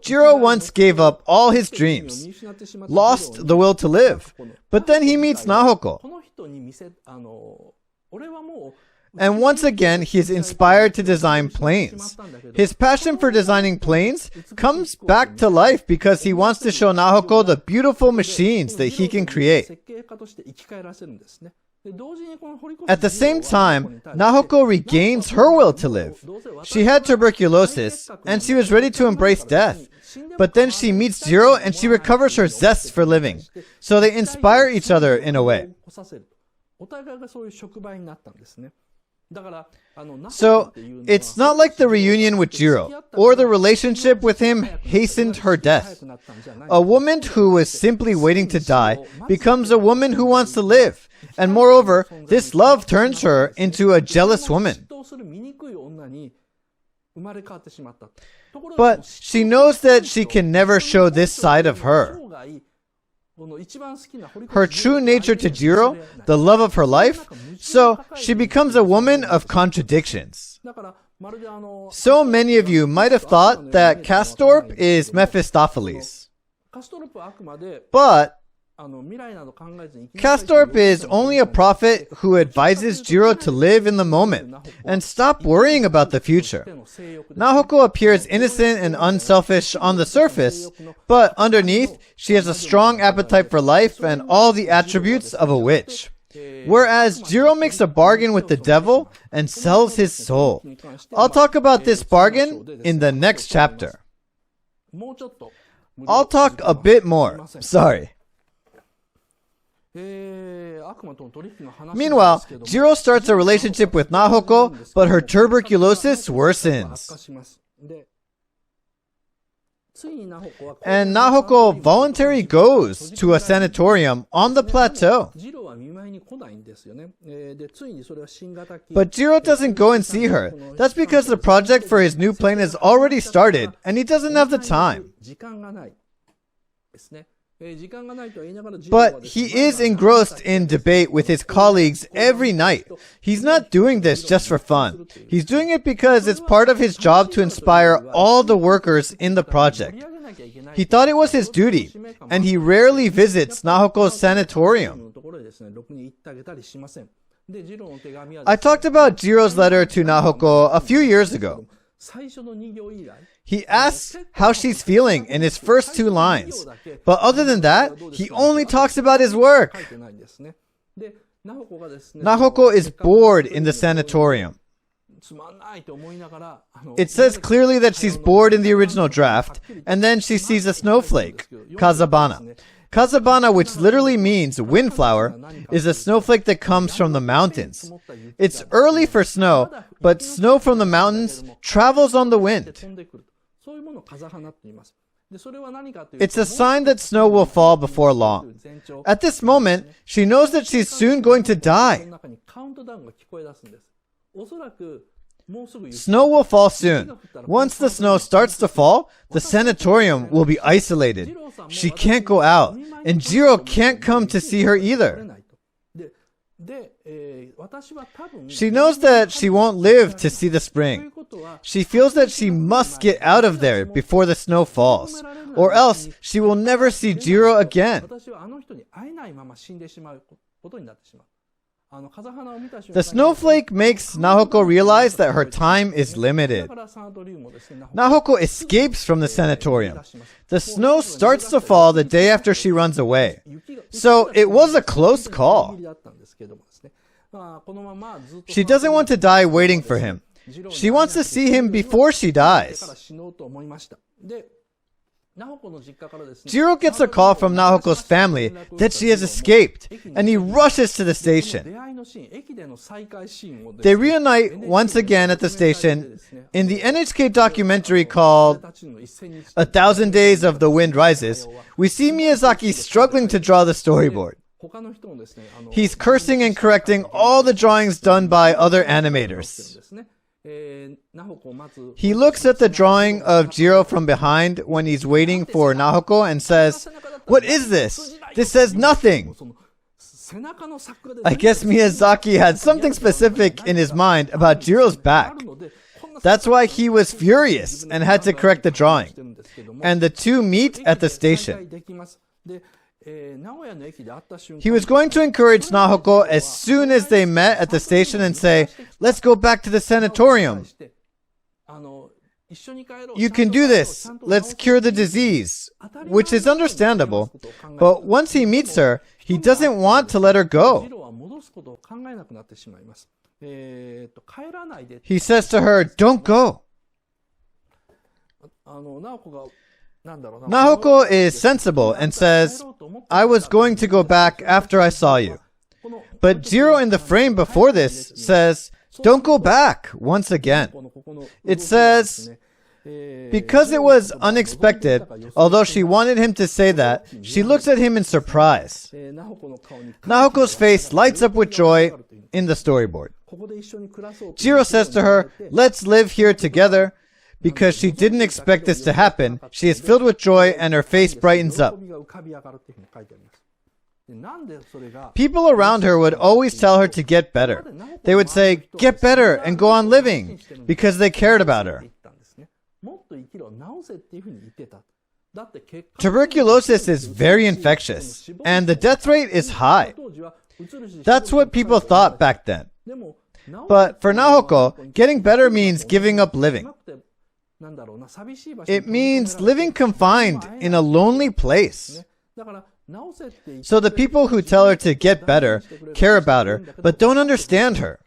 Jiro once gave up all his dreams, lost the will to live, but then he meets Nahoko. And once again, he is inspired to design planes. His passion for designing planes comes back to life because he wants to show Nahoko the beautiful machines that he can create. At the same time, Nahoko regains her will to live. She had tuberculosis, and she was ready to embrace death. But then she meets Jiro, and she recovers her zest for living. So they inspire each other in a way. So, it's not like the reunion with Jiro, or the relationship with him hastened her death. A woman who was simply waiting to die becomes a woman who wants to live. And moreover, this love turns her into a jealous woman. But she knows that she can never show this side of her. Her true nature to Jiro, the love of her life, so she becomes a woman of contradictions. So many of you might have thought that Castorp is Mephistopheles. But Castorp is only a prophet who advises Jiro to live in the moment and stop worrying about the future. Nahoko appears innocent and unselfish on the surface, but underneath, she has a strong appetite for life and all the attributes of a witch. Whereas Jiro makes a bargain with the devil and sells his soul. I'll talk about this bargain in the next chapter. I'll talk a bit more. Sorry. Meanwhile, Jiro starts a relationship with Nahoko, but her tuberculosis worsens. And Nahoko voluntarily goes to a sanatorium on the plateau. But Jiro doesn't go and see her. That's because the project for his new plane has already started, and he doesn't have the time. But he is engrossed in debate with his colleagues every night. He's not doing this just for fun. He's doing it because it's part of his job to inspire all the workers in the project. He thought it was his duty, and he rarely visits Nahoko's sanatorium. I talked about Jiro's letter to Nahoko a few years ago. He asks how she's feeling in his first 2 lines. But other than that, he only talks about his work. Nahoko is bored in the sanatorium. It says clearly that she's bored in the original draft, and then she sees a snowflake, Kazabana. Kazabana, which literally means windflower, is a snowflake that comes from the mountains. It's early for snow, but snow from the mountains travels on the wind. It's a sign that snow will fall before long. At this moment, she knows that she's soon going to die. Snow will fall soon. Once the snow starts to fall, the sanatorium will be isolated. She can't go out, and Jiro can't come to see her either. She knows that she won't live to see the spring. She feels that she must get out of there before the snow falls, or else she will never see Jiro again. The snowflake makes Nahoko realize that her time is limited. Nahoko escapes from the sanatorium. The snow starts to fall the day after she runs away. So it was a close call. She doesn't want to die waiting for him. She wants to see him before she dies. Jiro gets a call from Nahoko's family that she has escaped, and he rushes to the station. They reunite once again at the station. In the NHK documentary called 1,000 Days of the Wind Rises, we see Miyazaki struggling to draw the storyboard. He's cursing and correcting all the drawings done by other animators. He looks at the drawing of Jiro from behind when he's waiting for Nahoko and says, "What is this? This says nothing." I guess Miyazaki had something specific in his mind about Jiro's back. That's why he was furious and had to correct the drawing. And the two meet at the station. He was going to encourage Nahoko as soon as they met at the station and say, "Let's go back to the sanatorium. You can do this. Let's cure the disease," which is understandable. But once he meets her, he doesn't want to let her go. He says to her, "Don't go." Nahoko is sensible and says, "I was going to go back after I saw you." But Jiro in the frame before this says, "Don't go back," once again. It says, because it was unexpected, although she wanted him to say that, she looks at him in surprise. Nahoko's face lights up with joy in the storyboard. Jiro says to her, "Let's live here together." Because she didn't expect this to happen, she is filled with joy and her face brightens up. People around her would always tell her to get better. They would say, "Get better and go on living," because they cared about her. Tuberculosis is very infectious, and the death rate is high. That's what people thought back then. But for Nahoko, getting better means giving up living. It means living confined in a lonely place. So the people who tell her to get better care about her, but don't understand her.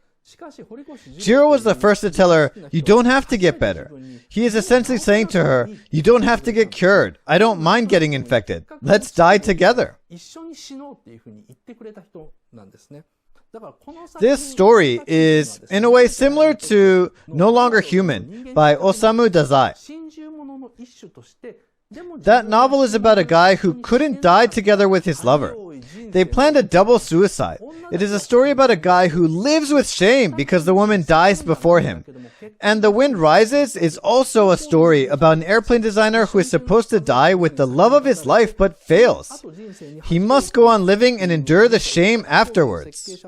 Jiro was the first to tell her, "You don't have to get better." He is essentially saying to her, "You don't have to get cured. I don't mind getting infected. Let's die together." This story is, in a way, similar to No Longer Human by Osamu Dazai. That novel is about a guy who couldn't die together with his lover. They planned a double suicide. It is a story about a guy who lives with shame because the woman dies before him. And The Wind Rises is also a story about an airplane designer who is supposed to die with the love of his life but fails. He must go on living and endure the shame afterwards.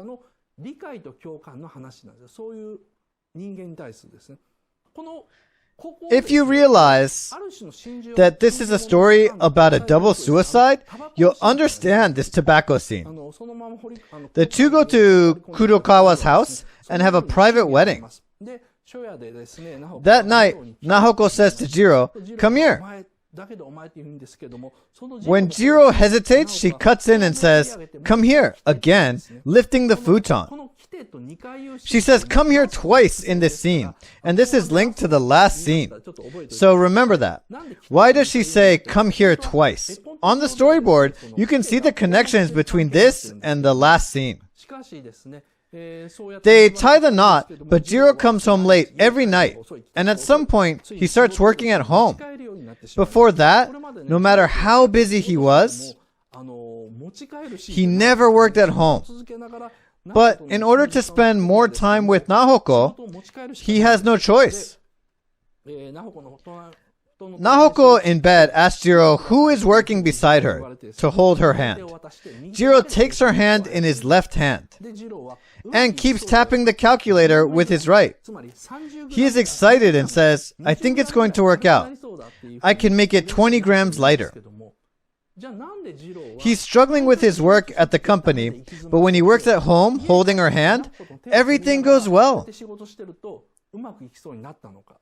If you realize that this is a story about a double suicide, you'll understand this tobacco scene. The two go to Kurokawa's house and have a private wedding. That night, Nahoko says to Jiro, "Come here." When Jiro hesitates, she cuts in and says, "Come here," again, lifting the futon. She says, "Come here" twice in this scene, and this is linked to the last scene. So remember that. Why does she say, "Come here" twice? On the storyboard, you can see the connections between this and the last scene. They tie the knot, but Jiro comes home late every night, and at some point, he starts working at home. Before that, no matter how busy he was, he never worked at home. But in order to spend more time with Nahoko, he has no choice. Nahoko in bed asks Jiro who is working beside her to hold her hand. Jiro takes her hand in his left hand and keeps tapping the calculator with his right. He is excited and says, "I think it's going to work out. I can make it 20 grams lighter." He's struggling with his work at the company, but when he works at home holding her hand, everything goes well.